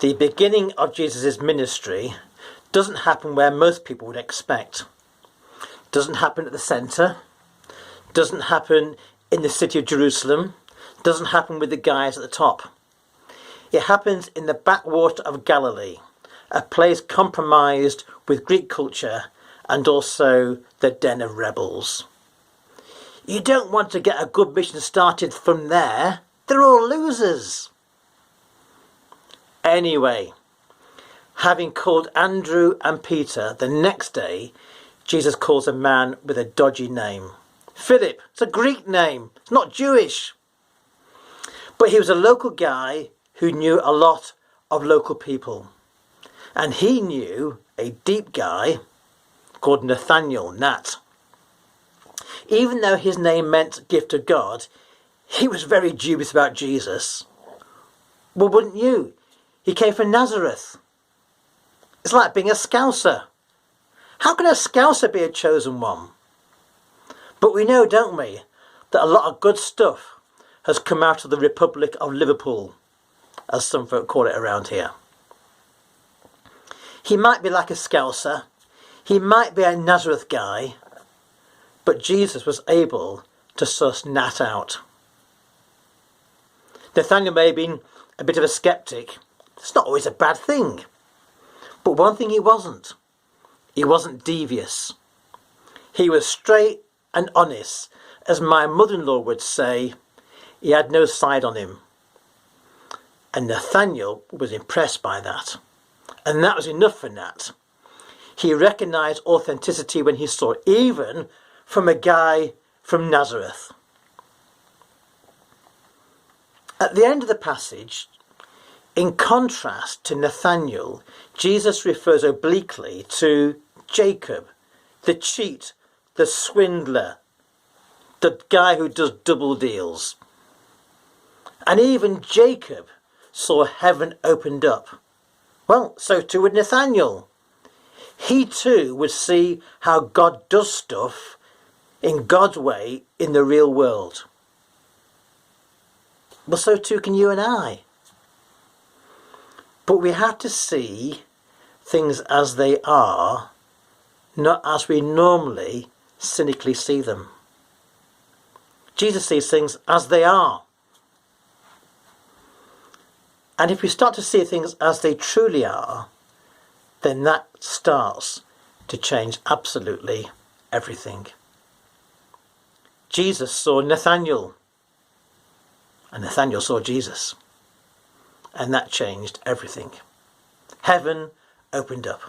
The beginning of Jesus' ministry doesn't happen where most people would expect. Doesn't happen at the centre. Doesn't happen in the city of Jerusalem. Doesn't happen with the guys at the top. It happens in the backwater of Galilee, a place compromised with Greek culture and also the den of rebels. You don't want to get a good mission started from there. They're all losers. Anyway, having called Andrew and Peter, the next day, Jesus calls a man with a dodgy name. Philip. It's a Greek name. It's not Jewish. But he was a local guy who knew a lot of local people. And he knew a deep guy called Nathanael, Nat. Even though his name meant gift of God, he was very dubious about Jesus. Well, wouldn't you? He came from Nazareth. It's like being a Scouser. How can a Scouser be a chosen one? But we know, don't we, that a lot of good stuff has come out of the Republic of Liverpool, as some folk call it around here. He might be like a Scouser. He might be a Nazareth guy. But Jesus was able to suss Nat out. Nathanael may have been a bit of a sceptic. It's not always a bad thing. But one thing he wasn't devious. He was straight and honest. As my mother-in-law would say, he had no side on him. And Nathanael was impressed by that. And that was enough for Nat. He recognised authenticity when he saw it, even from a guy from Nazareth. At the end of the passage, in contrast to Nathanael, Jesus refers obliquely to Jacob, the cheat, the swindler, the guy who does double deals. And even Jacob saw heaven opened up. Well, so too would Nathanael. He too would see how God does stuff in God's way in the real world. Well, so too can you and I. But we have to see things as they are, not as we normally cynically see them. Jesus sees things as they are. And if we start to see things as they truly are, then that starts to change absolutely everything. Jesus saw Nathanael, and Nathanael saw Jesus, and that changed everything. Heaven opened up.